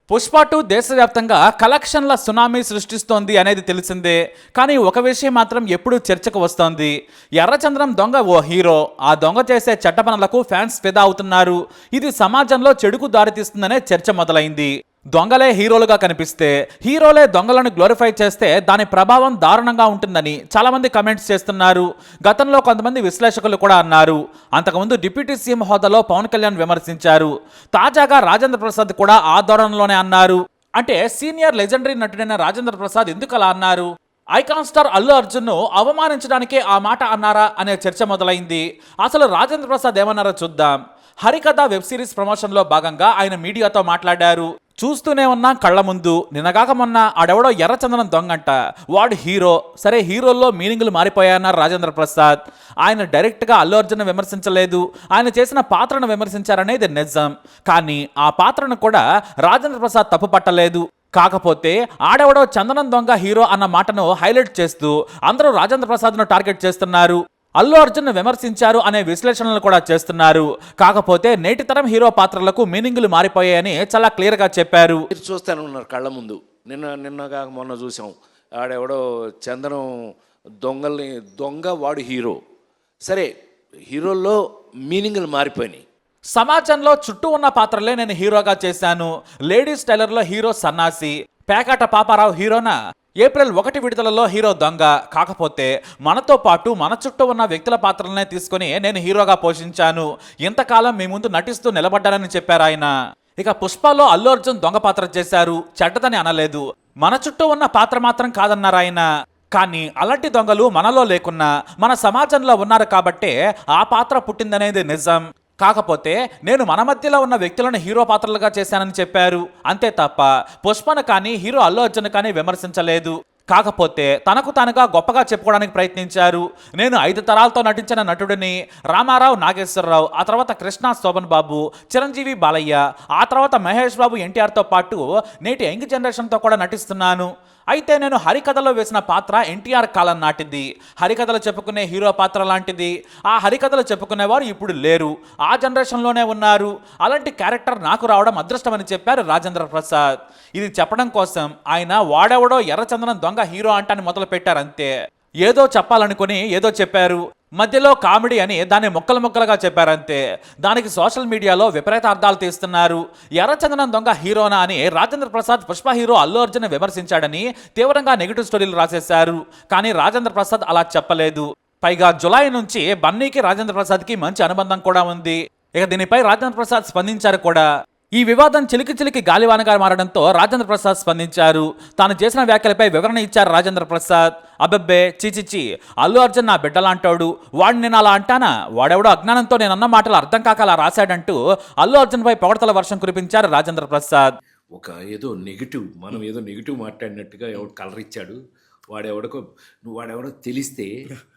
పుష్ప 2 దేశవ్యాప్తంగా కలెక్షన్ల సునామీ సృష్టిస్తోంది అనేది తెలిసిందే. కానీ ఒక విషయం మాత్రం ఎప్పుడూ చర్చకు వస్తోంది. ఎర్రచంద్రం దొంగ ఓ హీరో. ఆ దొంగ చేసే చెడ్డ పనులకు ఫ్యాన్స్ ఫిదా అవుతున్నారు. ఇది సమాజంలో చెడుకు దారితీస్తుందనే చర్చ మొదలైంది. దొంగలే హీరోలుగా కనిపిస్తే, హీరోలే దొంగలను గ్లోరిఫై చేస్తే దాని ప్రభావం దారుణంగా ఉంటుందని చాలా మంది కమెంట్స్ చేస్తున్నారు. గతంలో కొంతమంది విశ్లేషకులు కూడా అన్నారు. అంతకుముందు డిప్యూటీ సీఎం హోదాలో పవన్ కళ్యాణ్ విమర్శించారు. తాజాగా రాజేంద్ర ప్రసాద్ కూడా ఆ ధోరణిలోనే అన్నారు. అంటే సీనియర్ లెజెండరీ నటుడైన రాజేంద్ర ప్రసాద్ ఎందుకు అలా అన్నారు? ఐకాన్ స్టార్ అల్లు అర్జున్ ను అవమానించడానికే ఆ మాట అన్నారా అనే చర్చ మొదలైంది. అసలు రాజేంద్ర ప్రసాద్ ఏమన్నారో చూద్దాం. హరికథ వెబ్ సిరీస్ ప్రమోషన్ లో భాగంగా ఆయన మీడియాతో మాట్లాడారు. చూస్తూనే ఉన్నా కళ్ళ ముందు, నిన్నగాక మొన్న ఆడెవడో ఎర్రచందనం దొంగంట, వాడు హీరో. సరే, హీరోల్లో మీనింగులు మారిపోయాయన్నారు రాజేంద్ర ప్రసాద్. ఆయన డైరెక్ట్గా అల్లు అర్జున్ విమర్శించలేదు, ఆయన చేసిన పాత్రను విమర్శించారనేది నిజం. కానీ ఆ పాత్రను కూడా రాజేంద్ర ప్రసాద్ తప్పు పట్టలేదు. కాకపోతే ఆడెవడో చందనం దొంగ హీరో అన్న మాటను హైలైట్ చేస్తూ అందరూ రాజేంద్ర ప్రసాద్ను టార్గెట్ చేస్తున్నారు. అల్లు అర్జున్ విమర్శించారు అనే విశ్లేషణలు కూడా చేస్తున్నారు. కాకపోతే నేటి తరం హీరో పాత్రలకు మీనింగులు మారిపోయాయని చాలా క్లియర్గా చెప్పారు. మీరు చూస్తూనే ఉన్నారు కళ్ళ ముందు. నిన్నగా మొన్న చూసాం, ఆడెవడో చందనం దొంగ వాడు హీరో. సరే, హీరోల్లో మీనింగులు మారిపోయినాయి. సమాజంలో చుట్టూ ఉన్న పాత్రలే నేను హీరోగా చేశాను. లేడీస్ టైలర్లో హీరో సన్నాసి, పేకాట పాపారావు హీరోనా, ఏప్రిల్ 1 విడుదలలో హీరో దొంగ. కాకపోతే మనతో పాటు మన చుట్టూ ఉన్న వ్యక్తుల పాత్రలనే తీసుకుని నేను హీరోగా పోషించాను. ఇంతకాలం మీ ముందు నటిస్తూ నిలబడ్డానని చెప్పారు ఆయన. ఇక పుష్పలో అల్లు అర్జున్ దొంగ పాత్ర చేశారు, చెడ్డదని అనలేదు. మన చుట్టూ ఉన్న పాత్ర మాత్రం కాదన్నారు ఆయన. కానీ అలాంటి దొంగలు మనలో లేకున్నా మన సమాజంలో ఉన్నారు కాబట్టే ఆ పాత్ర పుట్టిందనేది నిజం. కాకపోతే నేను మన మధ్యలో ఉన్న వ్యక్తులను హీరో పాత్రలుగా చేశానని చెప్పారు. అంతే తప్ప పుష్పను కానీ హీరో అల్లు అర్జున్ కానీ విమర్శించలేదు. కాకపోతే తనకు తానుగా గొప్పగా చెప్పుకోవడానికి ప్రయత్నించారు. నేను 5 తరాలతో నటించిన నటుడిని, రామారావు నాగేశ్వరరావు, ఆ తర్వాత కృష్ణ శోభన్ బాబు, చిరంజీవి బాలయ్య, ఆ తర్వాత మహేష్ బాబు ఎన్టీఆర్తో పాటు నేటి యంగ్ జనరేషన్తో కూడా నటిస్తున్నాను. అయితే నేను హరికథలో వేసిన పాత్ర ఎన్టీఆర్ కాలం నాటిది. హరికథలు చెప్పుకునే హీరో పాత్ర లాంటిది. ఆ హరికథలు చెప్పుకునేవారు ఇప్పుడు లేరు, ఆ జనరేషన్లోనే ఉన్నారు. అలాంటి క్యారెక్టర్ నాకు రావడం అదృష్టమని చెప్పారు రాజేంద్ర ప్రసాద్. ఇది చెప్పడం కోసం ఆయన వాడెవడో ఎర్రచందనం దొంగ హీరో అంటాన్ని మొదలు పెట్టారంతే. ఏదో చెప్పాలనుకుని ఏదో చెప్పారు. మధ్యలో కామెడీ అని దాన్ని ముక్కలుగా చెప్పారంతే. దానికి సోషల్ మీడియాలో విపరీత అర్థాలు తీస్తున్నారు. ఎర్రచందనం దొంగ హీరోనా అని రాజేంద్ర ప్రసాద్ పుష్ప హీరో అల్లు అర్జున్ విమర్శించాడని తీవ్రంగా నెగిటివ్ స్టోరీలు రాసేశారు. కానీ రాజేంద్ర ప్రసాద్ అలా చెప్పలేదు. పైగా జులై నుంచి బన్నీకి రాజేంద్ర ప్రసాద్కి మంచి అనుబంధం కూడా ఉంది. ఇక దీనిపై రాజేంద్ర ప్రసాద్ స్పందించారు కూడా. ఈ వివాదం చిలికి గాలివానగా మారడంతో రాజేంద్ర ప్రసాద్ స్పందించారు. తాను చేసిన వ్యాఖ్యలపై వివరణ ఇచ్చారు రాజేంద్ర ప్రసాద్. అబ్బబ్బే, చీచిచి, అల్లు అర్జున్ నా బిడ్డలాంటాడు, వాడిని నేను అలా అంటానా, వాడెవడో అజ్ఞానంతో నేను అన్న మాటలు అర్థం కాక అలా రాశాడంటూ అల్లు అర్జున్ పై పొగడ్తల వర్షం కురిపించారు రాజేంద్ర ప్రసాద్. ఒక ఏదో నెగిటివ్, మనం ఏదో నెగిటివ్ మాట్లాడినట్టుగా ఎవడు కలర్ ఇచ్చాడు, వాడెవడో తెలిస్తే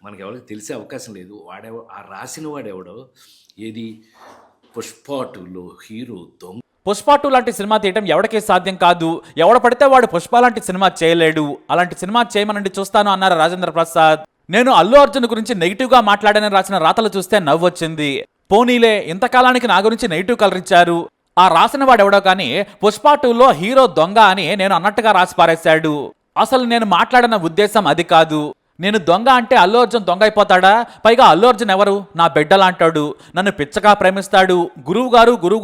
మనకెవరికి తెలిసే అవకాశం లేదు. ఆ రాసిన వాడెవడో, ఏది పుష్ప 2లో హీరో దొంగ. పుష్ప 2 లాంటి సినిమా తీయటం ఎవరికీ సాధ్యం కాదు. ఎవడ పడితే వాడు పుష్ప లాంటి సినిమా చేయలేడు. అలాంటి సినిమా చేయమనండి చూస్తాను అన్నారు రాజేంద్ర ప్రసాద్. నేను అల్లు అర్జున్ గురించి నెగిటివ్గా మాట్లాడని రాసిన రాతలు చూస్తే నవ్వొచ్చింది. పోనీలే, ఇంతకాలానికి నా గురించి నెగిటివ్ కలర్ ఇచ్చారు. ఆ రాసిన వాడెవడో కానీ పుష్ప 2లో హీరో దొంగ అని నేను అన్నట్టుగా రాసి పారేశాడు. అసలు నేను మాట్లాడిన ఉద్దేశం అది కాదు. నేను దొంగ అంటే అల్లు అర్జున్ దొంగ అయిపోతాడా? పైగా అల్లు అర్జున్ ఎవరు? నా బిడ్డలాంటాడు, నన్ను పిచ్చగా ప్రేమిస్తాడు, గురువు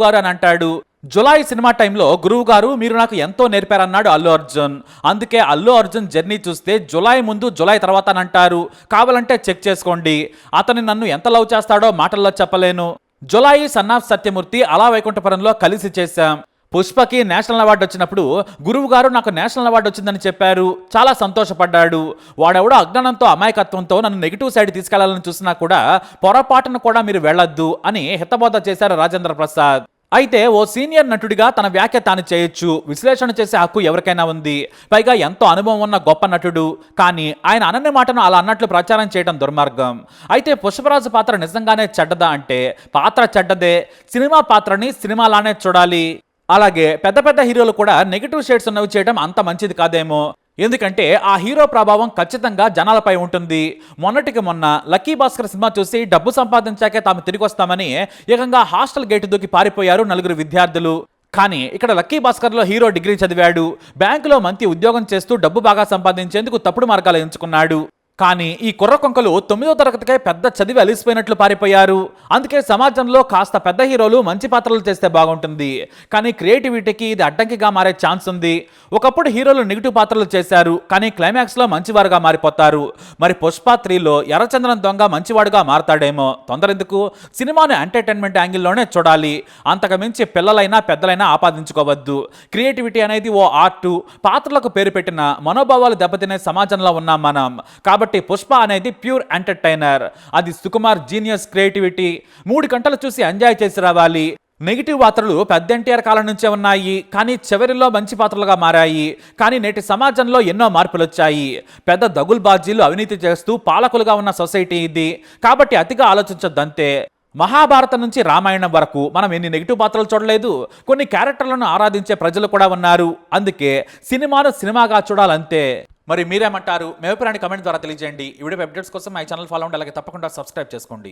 గారు అని అంటాడు. జులై సినిమా టైంలో గురువు గారు మీరు నాకు ఎంతో నేర్పారన్నాడు అల్లు అర్జున్. అందుకే అల్లు అర్జున్ జర్నీ చూస్తే జులై ముందు జులై తర్వాత అని అంటారు. కావాలంటే చెక్ చేసుకోండి. అతను నన్ను ఎంత లవ్ చేస్తాడో మాటల్లో చెప్పలేను. జులై సన్ ఆఫ్ సత్యమూర్తి అలా వైకుంఠపురంలో కలిసి చేశాం. పుష్పకి నేషనల్ అవార్డు వచ్చినప్పుడు గురువు గారు నాకు నేషనల్ అవార్డు వచ్చిందని చెప్పారు. చాలా సంతోషపడ్డాడు. వాడెవడో అజ్ఞానంతో అమాయకత్వంతో నన్ను నెగిటివ్ సైడ్ తీసుకెళ్లాలని చూసినా కూడా పొరపాటును కూడా మీరు వెళ్ళొద్దు అని హితబోధ చేశారు రాజేంద్ర ప్రసాద్. అయితే ఓ సీనియర్ నటుడిగా తన వ్యాఖ్య తాను చేయొచ్చు, విశ్లేషణ చేసే హక్కు ఎవరికైనా ఉంది. పైగా ఎంతో అనుభవం ఉన్న గొప్ప నటుడు. కానీ ఆయన అనని మాటను అలా అన్నట్లు ప్రచారం చేయడం దుర్మార్గం. అయితే పుష్పరాజు పాత్ర నిజంగానే చెడ్డదా అంటే పాత్ర చెడ్డదే. సినిమా పాత్రని సినిమాలానే చూడాలి. అలాగే పెద్ద హీరోలు కూడా నెగిటివ్ షేడ్స్ ఉన్నవి చేయడం అంత మంచిది కాదేమో. ఎందుకంటే ఆ హీరో ప్రభావం ఖచ్చితంగా జనాలపై ఉంటుంది. మొన్నటికి మొన్న లక్కీ భాస్కర్ సినిమా చూసి డబ్బు సంపాదించాకే తాము తిరిగి వస్తామని ఏకంగా హాస్టల్ గేటు దూకి పారిపోయారు 4 విద్యార్థులు. కానీ ఇక్కడ లక్కీ భాస్కర్లో హీరో డిగ్రీ చదివాడు, బ్యాంకులో మంచి ఉద్యోగం చేస్తూ డబ్బు బాగా సంపాదించేందుకు తప్పుడు మార్గాలు ఎంచుకున్నాడు. కానీ ఈ కుర్ర కొంకలు 9వ తరగతికే పెద్ద చదివి అలిసిపోయినట్లు పారిపోయారు. అందుకే సమాజంలో కాస్త పెద్ద హీరోలు మంచి పాత్రలు చేస్తే బాగుంటుంది, కానీ క్రియేటివిటీకి ఇది అడ్డంకిగా మారే ఛాన్స్ ఉంది. ఒకప్పుడు హీరోలు నెగిటివ్ పాత్రలు చేశారు, కానీ క్లైమాక్స్లో మంచివారుగా మారిపోతారు. మరి పుష్ప 3లో ఎర్రచందనం దొంగ మంచివాడుగా మారతాడేమో. తొందరెందుకు? సినిమాను ఎంటర్టైన్మెంట్ యాంగిల్లోనే చూడాలి, అంతకు మించి పిల్లలైనా పెద్దలైనా ఆపాదించుకోవద్దు. క్రియేటివిటీ అనేది ఓ ఆర్టు. పాత్రలకు పేరు పెట్టిన మనోభావాలు దెబ్బతినే సమాజంలో ఉన్నాం మనం. కాబట్టి పుష్ప అనేది ప్యూర్ ఎంటర్టైనర్. అది సుకుమార్ జీనియస్ క్రియేటివిటీ. 3 గంటలు చూసి ఎంజాయ్ చేసి రావాలి. నెగిటివ్ పాత్రలు పెద్ద ఎన్టీఆర్ కాలం నుంచే ఉన్నాయి, కానీ చివరిలో మంచి పాత్రలుగా మారాయి. కానీ నేటి సమాజంలో ఎన్నో మార్పులు వచ్చాయి. పెద్ద దగుల్బాజీలు అవినీతి చేస్తూ పాలకులుగా ఉన్న సొసైటీ ఇది. కాబట్టి అతిగా ఆలోచించొద్దంతే. మహాభారతం నుంచి రామాయణం వరకు మనం ఎన్ని నెగిటివ్ పాత్రలు చూడలేదు. కొన్ని క్యారెక్టర్లను ఆరాధించే ప్రజలు కూడా ఉన్నారు. అందుకే సినిమాను సినిమాగా చూడాలంతే. మరి మీరేమంటారు? మీ అభిప్రాయాన్ని కమెంట్ ద్వారా తెలియజేయండి. ఈ వీడియో అప్డేట్స్ కోసం మై ఛానల్ ఫాలో అవ్వండి, అలాగే తప్పకుండా సబ్స్క్రైబ్ చేసుకోండి.